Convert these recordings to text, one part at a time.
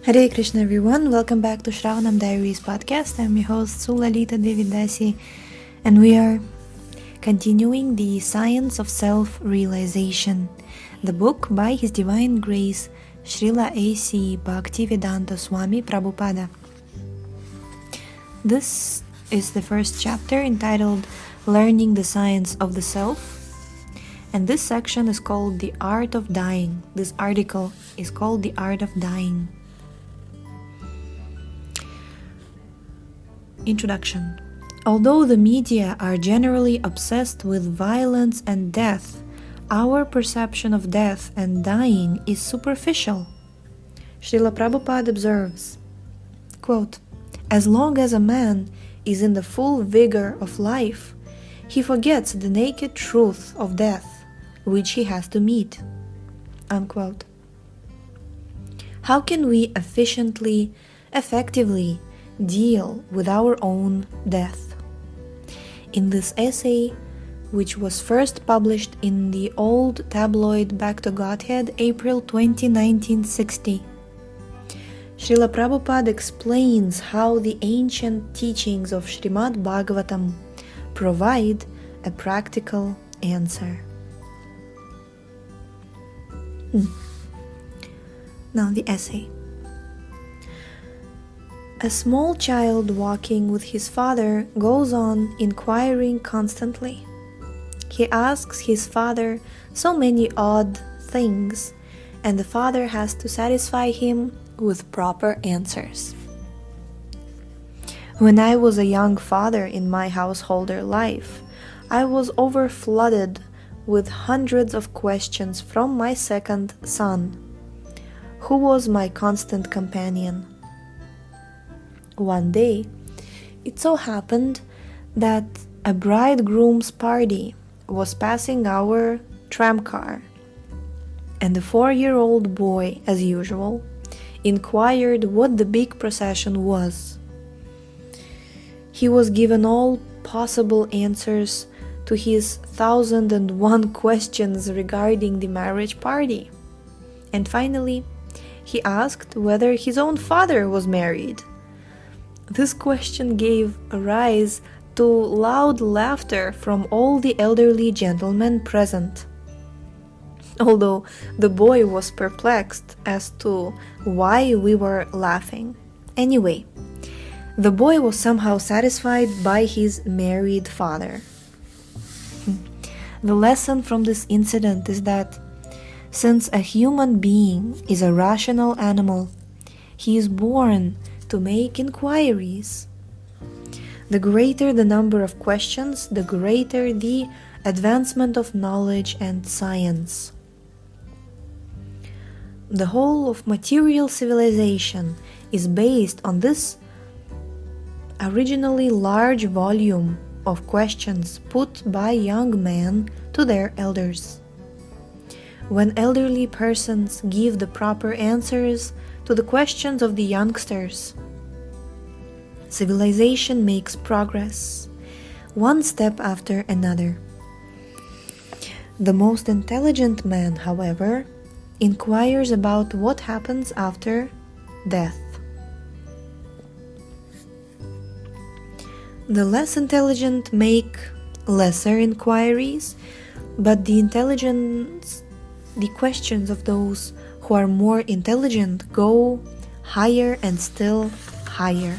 Hare Krishna everyone, welcome back to Shravanam Diaries podcast. I'm your host Sulalita Devidasi and we are continuing the Science of Self-Realization, the book by His Divine Grace Srila A.C. Bhaktivedanta Swami Prabhupada. This is the first chapter entitled Learning the Science of the Self, and this section is called The Art of Dying. This article is called The Art of Dying. Introduction. Although the media are generally obsessed with violence and death, our perception of death and dying is superficial. Srila Prabhupada observes, quote, "As long as a man is in the full vigor of life, he forgets the naked truth of death, which he has to meet." Unquote. How can we effectively deal with our own death? In this essay, which was first published in the old tabloid Back to Godhead, April 20, 1960, Srila Prabhupada explains how the ancient teachings of Srimad Bhagavatam provide a practical answer. Now the essay. A small child walking with his father goes on inquiring constantly. He asks his father so many odd things, and the father has to satisfy him with proper answers. When I was a young father in my householder life, I was overflooded with hundreds of questions from my second son, who was my constant companion. One day, it so happened that a bridegroom's party was passing our tramcar, and the 4-year-old boy, as usual, inquired what the big procession was. He was given all possible answers to his 1,001 questions regarding the marriage party, and finally, he asked whether his own father was married. This question gave rise to loud laughter from all the elderly gentlemen present, although the boy was perplexed as to why we were laughing. Anyway, the boy was somehow satisfied by his married father. The lesson from this incident is that since a human being is a rational animal, he is born to make inquiries. The greater the number of questions, the greater the advancement of knowledge and science. The whole of material civilization is based on this originally large volume of questions put by young men to their elders. When elderly persons give the proper answers to the questions of the youngsters, civilization makes progress, one step after another. The most intelligent man, however, inquires about what happens after death. The less intelligent make lesser inquiries, but the questions of those who are more intelligent go higher and still higher.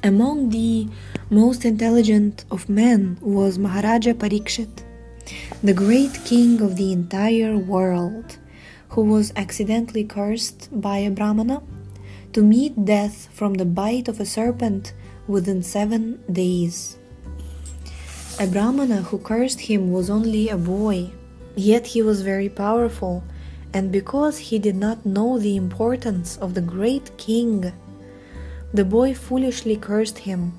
Among the most intelligent of men was Maharaja Parikshit, the great king of the entire world, who was accidentally cursed by a Brahmana to meet death from the bite of a serpent within 7 days. A Brahmana who cursed him was only a boy, yet he was very powerful, and because he did not know the importance of the great king, the boy foolishly cursed him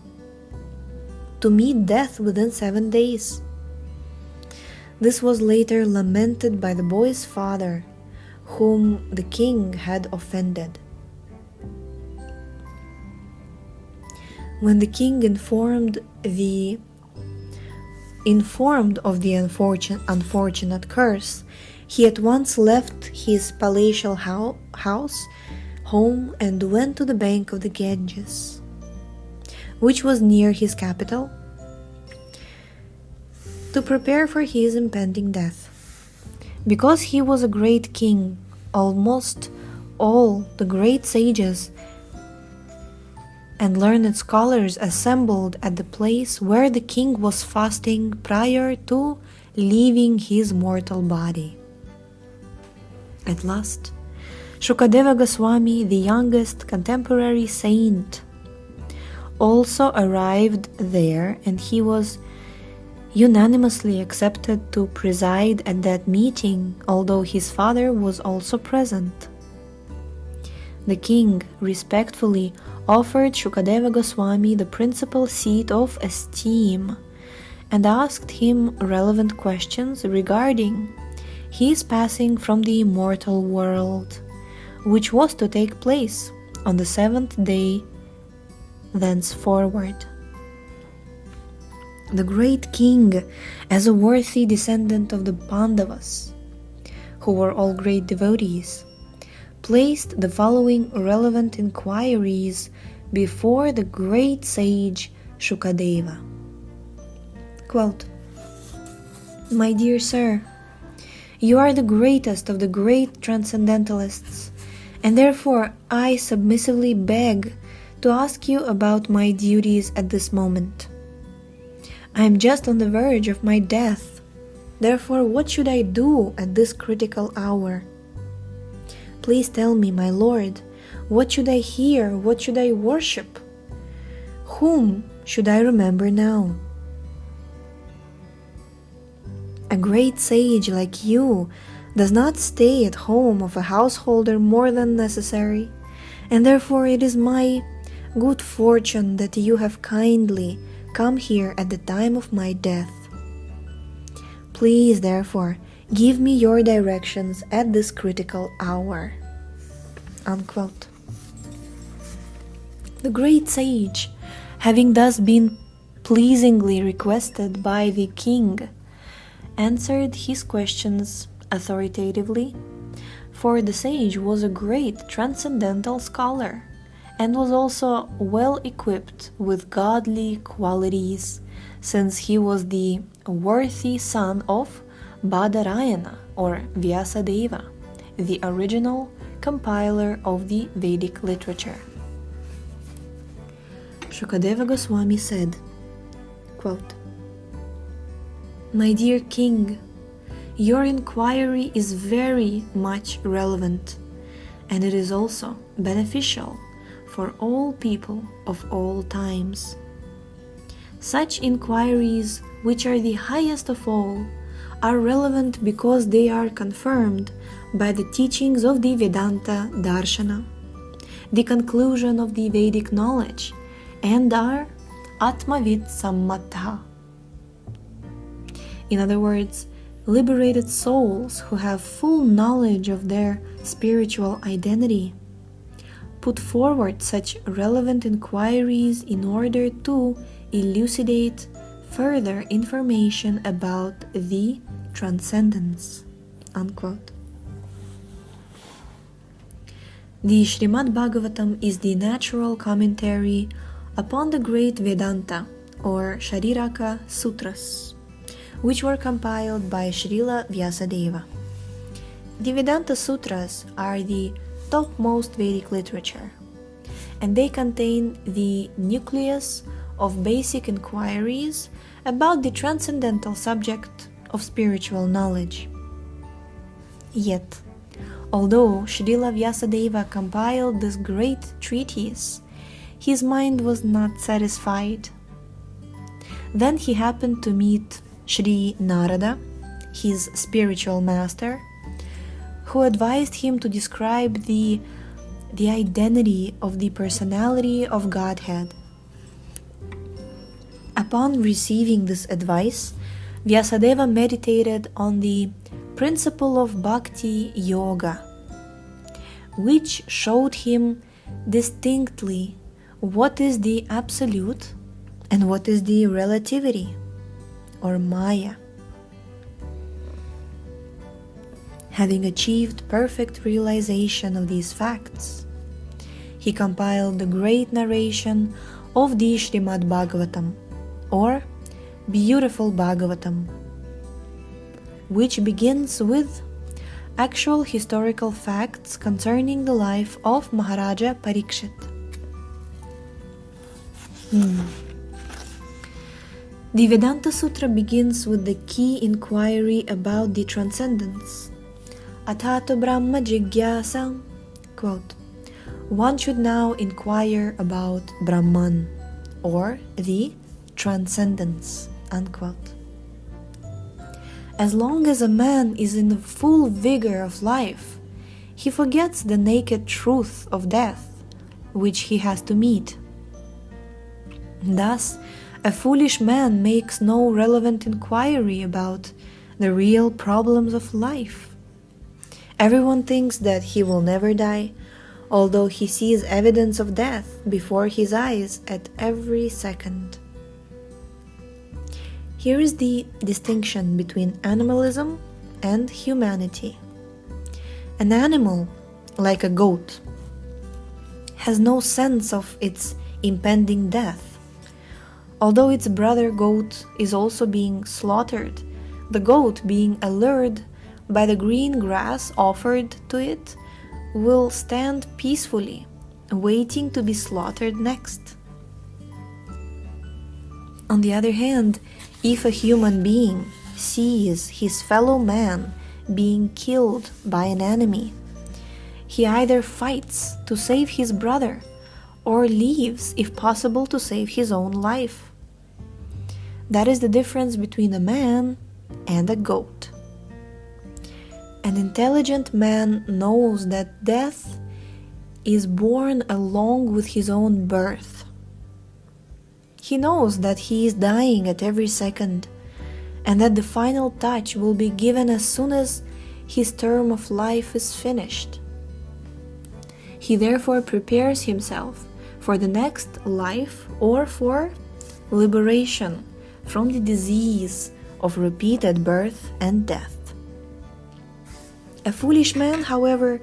to meet death within 7 days. This was later lamented by the boy's father, whom the king had offended. When the king informed of the unfortunate curse, He at once left his palatial home and went to the bank of the Ganges, which was near his capital, to prepare for his impending death. Because he was a great king, almost all the great sages and learned scholars assembled at the place where the king was fasting prior to leaving his mortal body. At last, Shukadeva Goswami, the youngest contemporary saint, also arrived there, and he was unanimously accepted to preside at that meeting, although his father was also present. The king respectfully offered Shukadeva Goswami the principal seat of esteem and asked him relevant questions regarding his passing from the immortal world, which was to take place on the 7th day thenceforward. The great king, as a worthy descendant of the Pandavas, who were all great devotees, placed the following relevant inquiries before the great sage Shukadeva. Quote, "My dear sir, you are the greatest of the great transcendentalists, and therefore I submissively beg to ask you about my duties at this moment. I am just on the verge of my death. Therefore, what should I do at this critical hour? Please tell me, my Lord, what should I hear? What should I worship? Whom should I remember now? A great sage like you does not stay at home of a householder more than necessary, and therefore it is my good fortune that you have kindly come here at the time of my death. Please, therefore, give me your directions at this critical hour." Unquote. The great sage, having thus been pleasingly requested by the king, answered his questions authoritatively, for the sage was a great transcendental scholar and was also well equipped with godly qualities, since he was the worthy son of Badarayana or Vyasadeva, the original compiler of the Vedic literature. Shukadeva Goswami said, quote, "My dear king, your inquiry is very much relevant, and it is also beneficial for all people of all times. Such inquiries, which are the highest of all, are relevant because they are confirmed by the teachings of the Vedanta Darshana, the conclusion of the Vedic knowledge, and are Atmavid Sammatha. In other words, liberated souls who have full knowledge of their spiritual identity put forward such relevant inquiries in order to elucidate further information about the transcendence." Unquote. The Srimad Bhagavatam is the natural commentary upon the great Vedanta or Shariraka Sutras, which were compiled by Srila Vyasadeva. The Vedanta Sutras are the topmost Vedic literature, and they contain the nucleus of basic inquiries about the transcendental subject of spiritual knowledge. Yet, although Srila Vyasadeva compiled this great treatise, his mind was not satisfied. Then he happened to meet Sri Narada, his spiritual master, who advised him to describe the identity of the personality of Godhead. Upon receiving this advice, Vyasadeva meditated on the principle of Bhakti Yoga, which showed him distinctly what is the absolute and what is the relativity or Maya. Having achieved perfect realization of these facts, he compiled the great narration of the Srimad Bhagavatam, or Beautiful Bhagavatam, which begins with actual historical facts concerning the life of Maharaja Parikshit. The Vedanta Sutra begins with the key inquiry about the transcendence. Atato Brahma Jigyasa, quote, one should now inquire about Brahman, or the transcendence, unquote. As long as a man is in the full vigor of life, he forgets the naked truth of death, which he has to meet. Thus, a foolish man makes no relevant inquiry about the real problems of life. Everyone thinks that he will never die, although he sees evidence of death before his eyes at every second. Here is the distinction between animalism and humanity. An animal, like a goat, has no sense of its impending death. Although its brother goat is also being slaughtered, the goat, being allured by the green grass offered to it, will stand peacefully, waiting to be slaughtered next. On the other hand, if a human being sees his fellow man being killed by an enemy, he either fights to save his brother or leaves, if possible, to save his own life. That is the difference between a man and a goat. An intelligent man knows that death is born along with his own birth. He knows that he is dying at every second, and that the final touch will be given as soon as his term of life is finished. He therefore prepares himself for the next life or for liberation from the disease of repeated birth and death. A foolish man, however,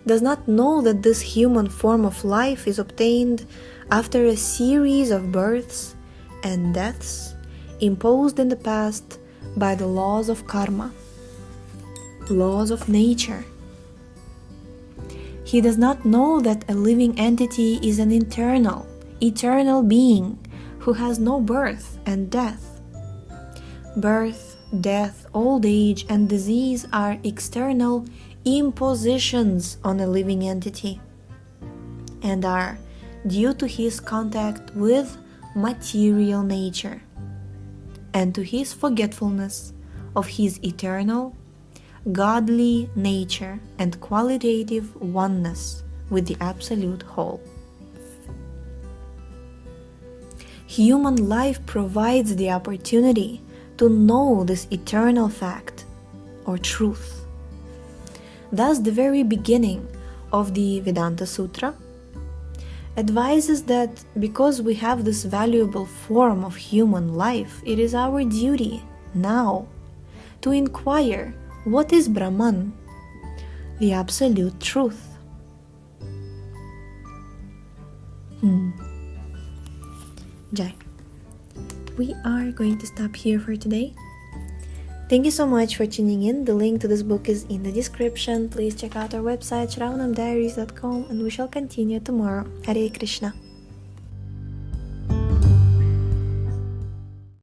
does not know that this human form of life is obtained after a series of births and deaths imposed in the past by the laws of karma, laws of nature. He does not know that a living entity is an eternal being who has no birth and death. Birth, death, old age, and disease are external impositions on a living entity and are due to his contact with material nature and to his forgetfulness of his eternal, godly nature and qualitative oneness with the absolute whole. Human life provides the opportunity to know this eternal fact or truth. Thus, the very beginning of the Vedanta Sutra advises that because we have this valuable form of human life, it is our duty now to inquire what is Brahman, the absolute truth. Jai. We are going to stop here for today. Thank you so much for tuning in. The link to this book is in the description. Please check out our website shravanamdiaries.com, and we shall continue tomorrow. Hare Krishna.